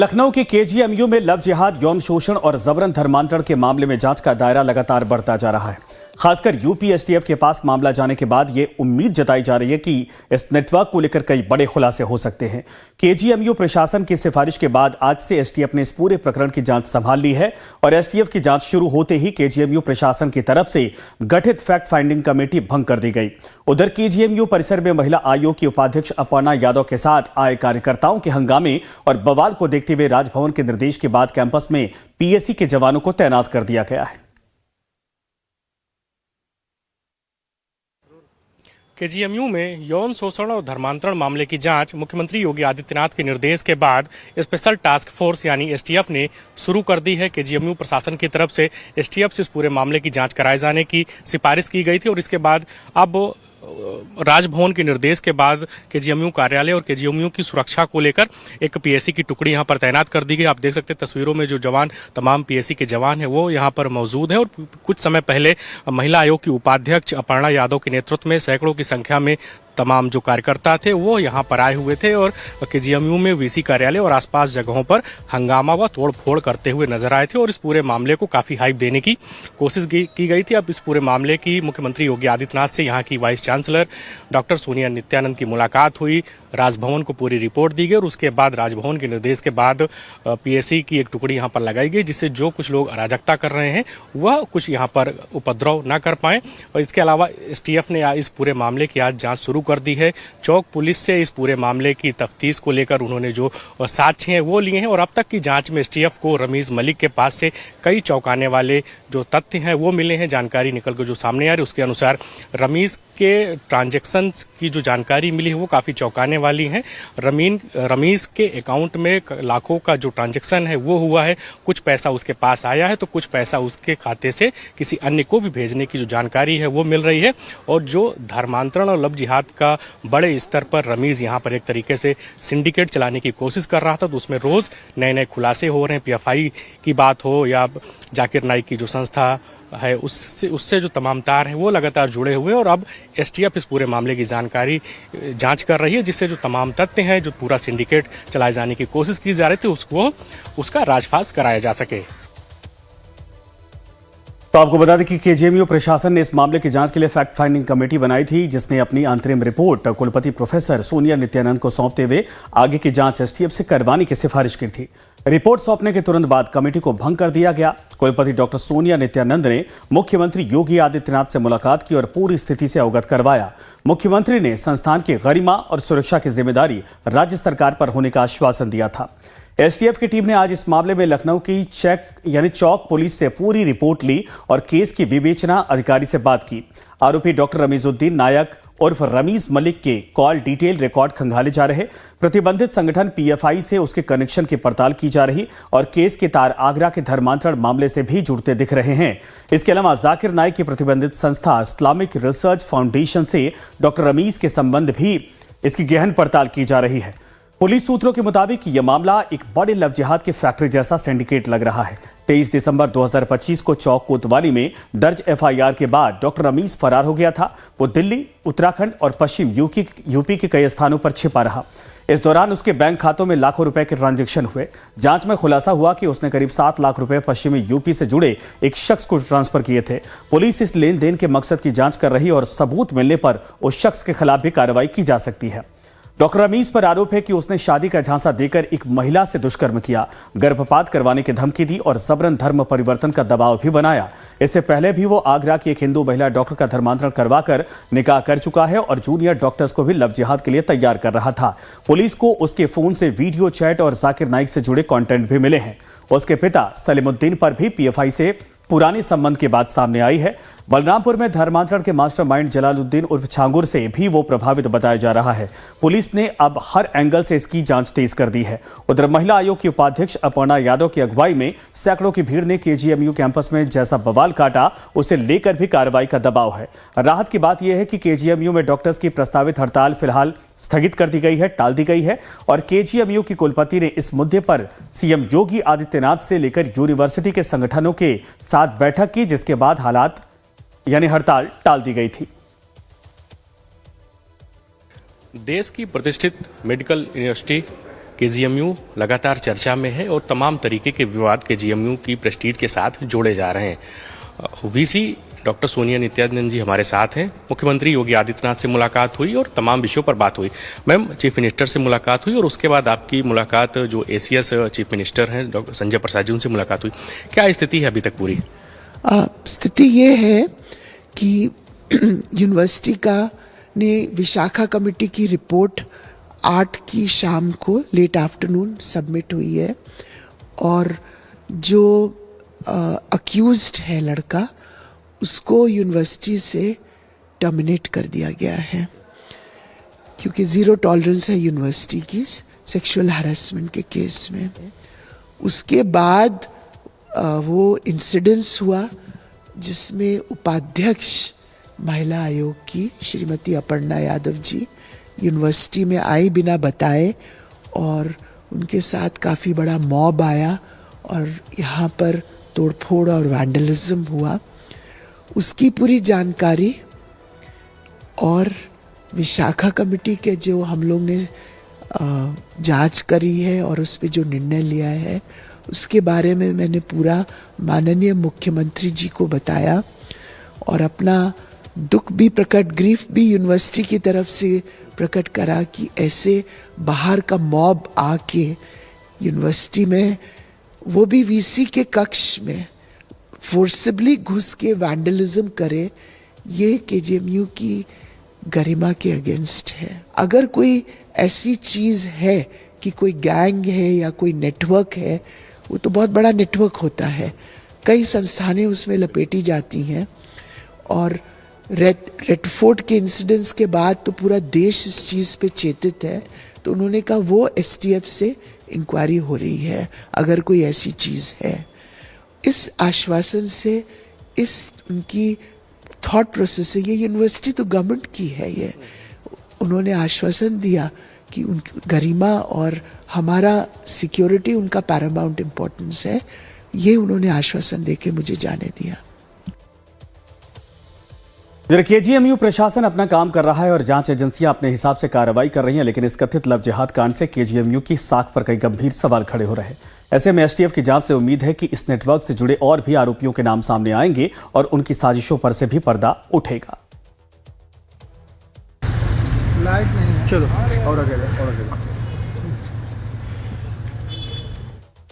लखनऊ के केजीएमयू में लव जिहाद, यौन शोषण और जबरन धर्मांतरण के मामले में जांच का दायरा लगातार बढ़ता जा रहा है। खासकर यूपी एसटीएफ के पास मामला जाने के बाद ये उम्मीद जताई जा रही है कि इस नेटवर्क को लेकर कई बड़े खुलासे हो सकते हैं। केजीएमयू प्रशासन की सिफारिश के बाद आज से एसटीएफ ने इस पूरे प्रकरण की जांच संभाल ली है और एसटीएफ की जांच शुरू होते ही केजीएमयू प्रशासन की तरफ से गठित फैक्ट फाइंडिंग कमेटी भंग कर दी गई। उधर केजीएमयू परिसर में महिला आयोग की उपाध्यक्ष अपर्णा यादव के साथ आए कार्यकर्ताओं के हंगामे और बवाल को देखते हुए राजभवन के निर्देश के बाद कैंपस में पीएसी के जवानों को तैनात कर दिया गया है। केजीएमयू में यौन शोषण और धर्मांतरण मामले की जांच मुख्यमंत्री योगी आदित्यनाथ के निर्देश के बाद स्पेशल टास्क फोर्स यानी एसटीएफ ने शुरू कर दी है। केजीएमयू प्रशासन की तरफ से एसटीएफ से इस पूरे मामले की जांच कराए जाने की सिफारिश की गई थी और इसके बाद अब राजभवन के निर्देश के बाद केजीएमयू कार्यालय और केजीएमयू की सुरक्षा को लेकर एक पीएसी की टुकड़ी यहां पर तैनात कर दी गई। आप देख सकते हैं तस्वीरों में जो जवान, तमाम पीएसी के जवान हैं वो यहां पर मौजूद हैं और कुछ समय पहले महिला आयोग की उपाध्यक्ष अपर्णा यादव के नेतृत्व में सैकड़ों की संख्या में तमाम जो कार्यकर्ता थे वो यहाँ पर आए हुए थे और केजीएमयू में वीसी कार्यालय और आसपास जगहों पर हंगामा व तोड़फोड़ करते हुए नजर आए थे और इस पूरे मामले को काफी हाइप देने की कोशिश की गई थी। अब इस पूरे मामले की मुख्यमंत्री योगी आदित्यनाथ से यहाँ की vice chancellor doctor Sonia Nityanand की मुलाकात हुई, राजभवन को पूरी रिपोर्ट दी गई और उसके बाद राजभवन के निर्देश के बाद पीएसी की एक टुकड़ी यहाँ पर लगाई गई जिससे जो कुछ लोग अराजकता कर रहे हैं वह कुछ यहाँ पर उपद्रव न कर पाए। और इसके अलावा एसटीएफ ने इस पूरे मामले की आज जांच शुरू कर दी है। चौक पुलिस से इस पूरे मामले की तफ्तीश को लेकर उन्होंने जो साक्ष्य हैं वो लिए हैं और अब तक की जांच में एसटीएफ को रमीज मलिक के पास से कई चौंकाने वाले जो तथ्य हैं वो मिले हैं। जानकारी निकल कर जो सामने आ रही है उसके अनुसार रमीज के ट्रांजैक्शन की जो जानकारी मिली है वो काफ़ी चौंकाने वाली है। रमीज के अकाउंट में लाखों का जो ट्रांजैक्शन है वो हुआ है, कुछ पैसा उसके पास आया है तो कुछ पैसा उसके खाते से किसी अन्य को भी भेजने की जो जानकारी है वो मिल रही है। और जो धर्मांतरण और लव जिहाद का बड़े स्तर पर रमीज यहाँ पर एक तरीके से सिंडिकेट चलाने की कोशिश कर रहा था तो उसमें रोज नए नए खुलासे हो रहे हैं। पीएफआई की बात हो या जाकिर नाइक की जो संस्था है उससे जो तमाम तार हैं वो लगातार जुड़े हुए हैं और अब एसटीएफ इस पूरे मामले की जानकारी जांच कर रही है जिससे जो तमाम तथ्य हैं, जो पूरा सिंडिकेट चलाए जाने की कोशिश की जा रही थी उसका राजफाश कराया जा सके। तो आपको बता दें कि केजीएमयू प्रशासन ने इस मामले की जांच के लिए फैक्ट फाइंडिंग कमेटी बनाई थी जिसने अपनी अंतरिम रिपोर्ट कुलपति प्रोफेसर सोनिया नित्यानंद को सौंपते हुए आगे की जांच एसटीएफ से करवाने की सिफारिश की थी। रिपोर्ट सौंपने के तुरंत बाद कमेटी को भंग कर दिया गया। कुलपति डॉक्टर सोनिया नित्यानंद ने मुख्यमंत्री योगी आदित्यनाथ से मुलाकात की और पूरी स्थिति से अवगत करवाया। मुख्यमंत्री ने संस्थान की गरिमा और सुरक्षा की जिम्मेदारी राज्य सरकार पर होने का आश्वासन दिया था। एसटीएफ की टीम ने आज इस मामले में लखनऊ की चौक पुलिस से पूरी रिपोर्ट ली और केस की विवेचना अधिकारी से बात की। आरोपी डॉक्टर रमीजुद्दीन नायक उर्फ रमीज मलिक के कॉल डिटेल रिकॉर्ड खंगाले जा रहे। प्रतिबंधित संगठन पीएफआई से उसके कनेक्शन की पड़ताल की जा रही और केस के तार आगरा के धर्मांतरण मामले से भी जुड़ते दिख रहे हैं। इसके अलावा जाकिर नाइक की प्रतिबंधित संस्था इस्लामिक रिसर्च फाउंडेशन से डॉक्टर रमीज के संबंध भी इसकी गहन पड़ताल की जा रही है। पुलिस सूत्रों के मुताबिक यह मामला एक बड़े लव जिहाद की फैक्ट्री जैसा सिंडिकेट लग रहा है। 23 दिसंबर 2025 को चौक कोतवाली में दर्ज एफआईआर के बाद डॉक्टर रमीज फरार हो गया था। वो दिल्ली, उत्तराखंड और पश्चिम यूपी के कई स्थानों पर छिपा रहा। इस दौरान उसके बैंक खातों में लाखों रुपए के ट्रांजैक्शन हुए। जांच में खुलासा हुआ कि उसने करीब 7 लाख रुपए पश्चिमी यूपी से जुड़े एक शख्स को ट्रांसफर किए थे। पुलिस इस लेन देन के मकसद की जांच कर रही और सबूत मिलने पर उस शख्स के खिलाफ भी कार्रवाई की जा सकती है। डॉक्टर रमीज पर आरोप है कि उसने शादी का झांसा देकर एक महिला से दुष्कर्म किया, गर्भपात करवाने की धमकी दी और जबरन धर्म परिवर्तन का दबाव भी बनाया। इससे पहले भी वो आगरा की एक हिंदू महिला डॉक्टर का धर्मांतरण करवाकर निकाह कर चुका है और जूनियर डॉक्टर्स को भी लव जिहाद के लिए तैयार कर रहा था। पुलिस को उसके फोन से वीडियो चैट और जाकिर नाइक से जुड़े कंटेंट भी मिले हैं। उसके पिता सलीमुद्दीन पर भी पीएफआई से पुराने संबंध की बात सामने आई है। बलरामपुर में धर्मांतरण के मास्टरमाइंड जलालुद्दीन उर्फ छांगुर से भी वो प्रभावित बताया जा रहा है। पुलिस ने अब हर एंगल से इसकी जांच तेज कर दी है। उधर महिला आयोग की उपाध्यक्ष अपर्णा यादव की अगुवाई में सैकड़ों की भीड़ ने केजीएमयू कैंपस में जैसा बवाल काटा उसे लेकर भी कार्रवाई का दबाव है। राहत की बात यह है कि केजीएमयू में डॉक्टर्स की प्रस्तावित हड़ताल फिलहाल स्थगित कर दी गई है, टाल दी गई है और केजीएमयू की कुलपति ने इस मुद्दे पर सीएम योगी आदित्यनाथ से लेकर यूनिवर्सिटी के संगठनों के साथ बैठक की जिसके बाद हालात यानी हड़ताल टाल दी गई थी। देश की प्रतिष्ठित मेडिकल यूनिवर्सिटी केजीएमयू लगातार चर्चा में है और तमाम तरीके के विवाद केजीएमयू की प्रेस्टीज के साथ जोड़े जा रहे हैं। वीसी डॉक्टर सोनिया नित्यानंद जी हमारे साथ हैं। मुख्यमंत्री योगी आदित्यनाथ से मुलाकात हुई और तमाम विषयों पर बात हुई। मैम, चीफ मिनिस्टर से मुलाकात हुई और उसके बाद आपकी मुलाकात जो एसीएस चीफ मिनिस्टर हैं डॉक्टर संजय प्रसाद जी, उनसे मुलाकात हुई। क्या स्थिति है अभी तक पूरी? स्थिति ये है कि यूनिवर्सिटी का ने विशाखा कमेटी की रिपोर्ट 8 की शाम को लेट आफ्टरनून सबमिट हुई है और जो अक्यूज्ड है लड़का, उसको यूनिवर्सिटी से टर्मिनेट कर दिया गया है क्योंकि ज़ीरो टॉलरेंस है यूनिवर्सिटी की सेक्सुअल हैरेसमेंट के केस में। उसके बाद वो इंसिडेंस हुआ जिसमें उपाध्यक्ष महिला आयोग की श्रीमती अपर्णा यादव जी यूनिवर्सिटी में आई बिना बताए और उनके साथ काफ़ी बड़ा मॉब आया और यहाँ पर तोड़फोड़ और वैंडलिज्म हुआ। उसकी पूरी जानकारी और विशाखा कमेटी के जो हम लोग ने जांच करी है और उस पर जो निर्णय लिया है उसके बारे में मैंने पूरा माननीय मुख्यमंत्री जी को बताया और अपना दुख भी प्रकट, ग्रीफ भी यूनिवर्सिटी की तरफ से प्रकट करा कि ऐसे बाहर का मॉब आके यूनिवर्सिटी में, वो भी वीसी के कक्ष में फोर्सिबली घुस के वैंडलिज्म करे, ये केजीएमयू की गरिमा के अगेंस्ट है। अगर कोई ऐसी चीज़ है कि कोई गैंग है या कोई नेटवर्क है, वो तो बहुत बड़ा नेटवर्क होता है, कई संस्थानें उसमें लपेटी जाती हैं और रेडफोर्ट के इंसिडेंट्स के बाद तो पूरा देश इस चीज़ पे चेतित है। तो उन्होंने कहा वो एसटीएफ से इंक्वायरी हो रही है अगर कोई ऐसी चीज़ है। इस आश्वासन से, इस उनकी थॉट प्रोसेस से, ये यूनिवर्सिटी तो गवर्नमेंट की है, ये उन्होंने आश्वासन दिया कि उनकी गरिमा और हमारा सिक्योरिटी उनका पैरामाउंट इम्पोर्टेंस है, ये उन्होंने आश्वासन देके मुझे जाने दिया। केजीएमयू प्रशासन अपना काम कर रहा है और जांच एजेंसियां अपने हिसाब से कार्रवाई कर रही हैं, लेकिन इस कथित लव जिहाद कांड से केजीएमयू की साख पर कई गंभीर सवाल खड़े हो रहे हैं। ऐसे में एसटीएफ की जांच से उम्मीद है कि इस नेटवर्क से जुड़े और भी आरोपियों के नाम सामने आएंगे और उनकी साजिशों पर से भी पर्दा उठेगा। लाइट नहीं है। चलो और आगे